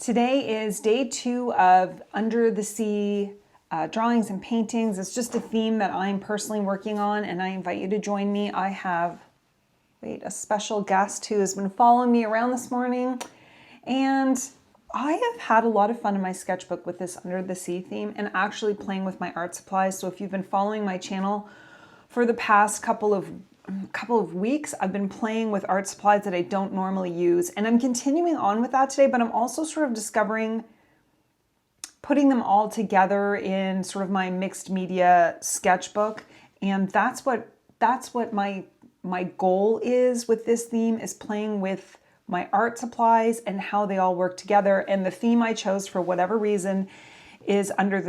Today is day 2 of Under the Sea drawings and paintings. It's just a theme that I'm personally working on, and I invite you to join me. I have a special guest who has been following me around this morning, and I have had a lot of fun in my sketchbook with this Under the Sea theme and actually playing with my art supplies. So if you've been following my channel for the past couple of weeks, I've been playing with art supplies that I don't normally use, and I'm continuing on with that today, but I'm also sort of discovering putting them all together in sort of my mixed media sketchbook. And that's what my goal is with this theme, is playing with my art supplies and how they all work together. And the theme I chose, for whatever reason, is Under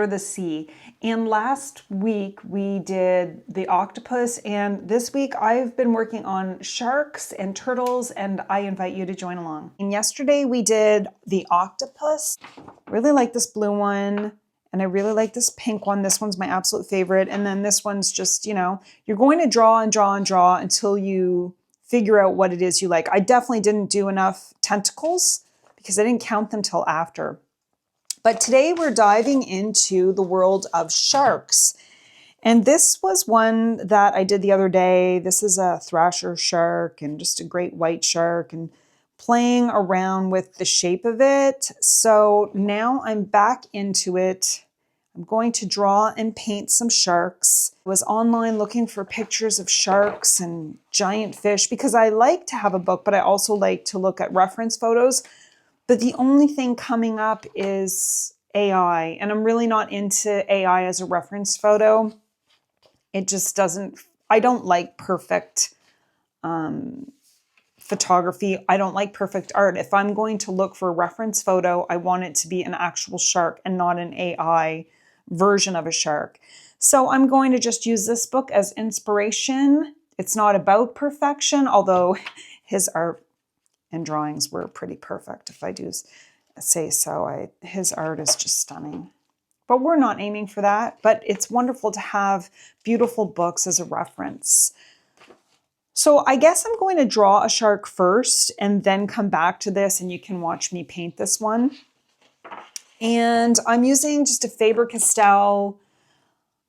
the Sea. And last week we did the octopus, and this week I've been working on sharks and turtles, and I invite you to join along. And yesterday we did the octopus. I really like this blue one, and I really like this pink one. This one's my absolute favorite. And then this one's just, you know, you're going to draw and draw and draw until you figure out what it is you like. I definitely didn't do enough tentacles because I didn't count them till after. But today we're diving into the world of sharks. And this was one that I did the other day. This is a thrasher shark and just a great white shark, and playing around with the shape of it. So now I'm back into it. I'm going to draw and paint some sharks. I was online looking for pictures of sharks and giant fish because I like to have a book, but I also like to look at reference photos. But the only thing coming up is AI, and I'm really not into AI as a reference photo. It just doesn't, I don't like perfect photography. I don't like perfect art. If I'm going to look for a reference photo, I want it to be an actual shark and not an AI version of a shark. So I'm going to just use this book as inspiration. It's not about perfection, although his art and drawings were pretty perfect, if I do say so. His art is just stunning. But we're not aiming for that, but it's wonderful to have beautiful books as a reference. So I guess I'm going to draw a shark first and then come back to this, and you can watch me paint this one. And I'm using just a Faber-Castell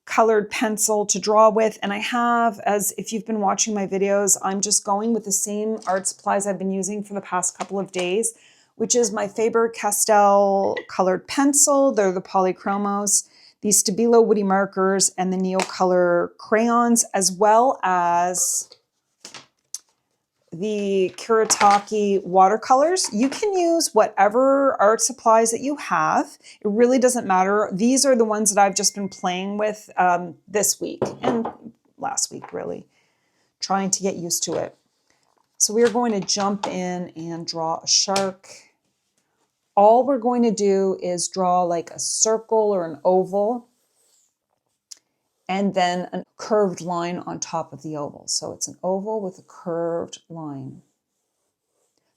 colored pencil to draw with, and I have, as if you've been watching my videos, I'm just going with the same art supplies I've been using for the past couple of days, which is my Faber-Castell colored pencil. They're the polychromos, the Stabilo woody markers, and the Neocolor crayons, as well as the Kuretake watercolors. You can use whatever art supplies that you have. It really doesn't matter. These are the ones that I've just been playing with this week and last week, really, trying to get used to it. So we are going to jump in and draw a shark. All we're going to do is draw like a circle or an oval, and then a curved line on top of the oval. So it's an oval with a curved line.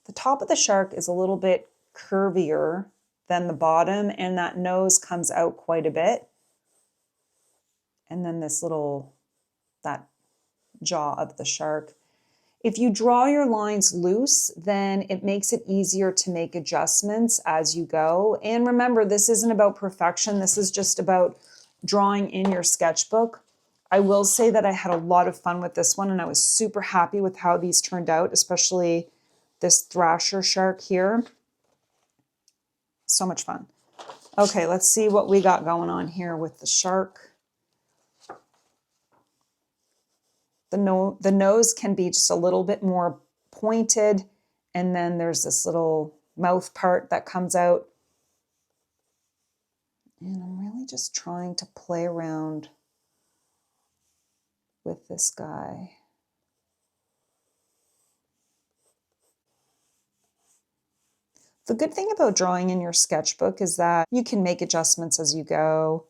The top of the shark is a little bit curvier than the bottom, and that nose comes out quite a bit. And then that jaw of the shark. If you draw your lines loose, then it makes it easier to make adjustments as you go. And remember, this isn't about perfection. This is just about drawing in your sketchbook. I will say that I had a lot of fun with this one, and I was super happy with how these turned out, especially this thrasher shark here. So much fun. Okay, let's see what we got going on here with the shark. The nose can be just a little bit more pointed, and then there's this little mouth part that comes out. And I'm really just trying to play around with this guy. The good thing about drawing in your sketchbook is that you can make adjustments as you go.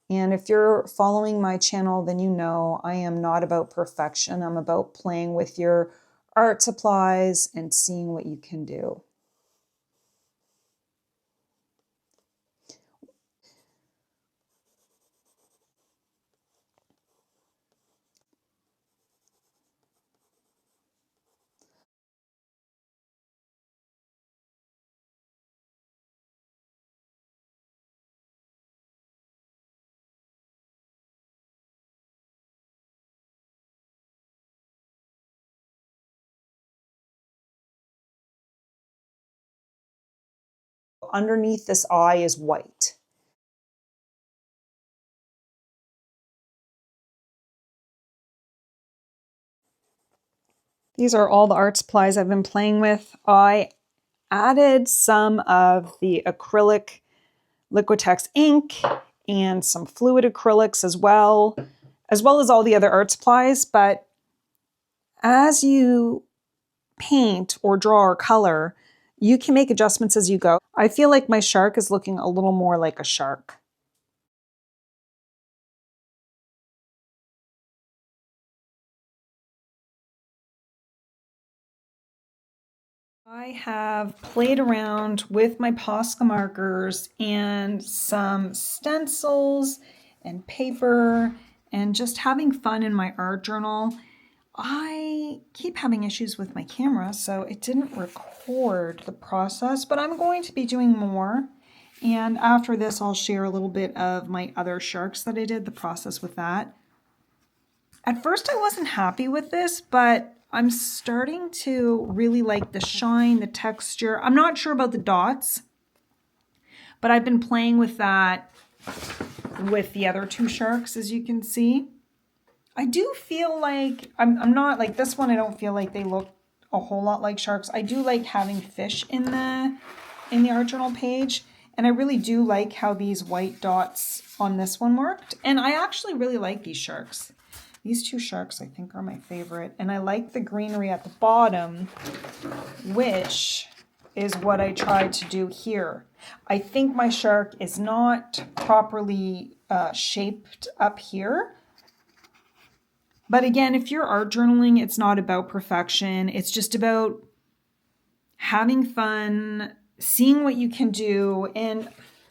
And if you're following my channel, then you know I am not about perfection. I'm about playing with your art supplies and seeing what you can do. underneath this eye is white. These are all the art supplies I've been playing with. I added some of the acrylic Liquitex ink and some fluid acrylics as well as all the other art supplies. But as you paint or draw or color, you can make adjustments as you go. I feel like my shark is looking a little more like a shark. I have played around with my Posca markers and some stencils and paper and just having fun in my art journal. I keep having issues with my camera, so it didn't record the process, but I'm going to be doing more. And after this, I'll share a little bit of my other sharks that I did, the process with that. At first, I wasn't happy with this, but I'm starting to really like the shine, the texture. I'm not sure about the dots, but I've been playing with that with the other two sharks, as you can see. I do feel like, I'm not like this one, I don't feel like they look a whole lot like sharks. I do like having fish in the art journal page, and I really do like how these white dots on this one worked. And I actually really like these sharks. These two sharks I think are my favorite, and I like the greenery at the bottom, which is what I tried to do here. I think my shark is not properly shaped up here. But again, if you're art journaling, it's not about perfection. It's just about having fun, seeing what you can do. And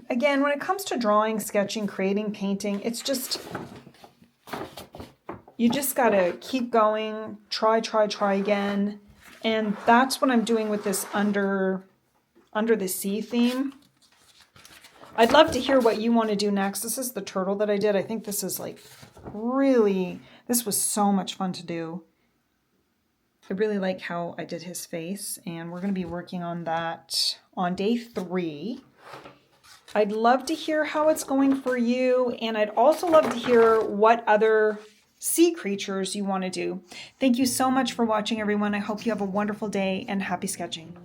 again, when it comes to drawing, sketching, creating, painting, it's just, you just gotta keep going, try again. And that's what I'm doing with this under the sea theme. I'd love to hear what you want to do next. This is the turtle that I did. I think this is like really, this was so much fun to do. I really like how I did his face, and we're going to be working on that on day 3. I'd love to hear how it's going for you, and I'd also love to hear what other sea creatures you want to do. Thank you so much for watching, everyone. I hope you have a wonderful day, and happy sketching.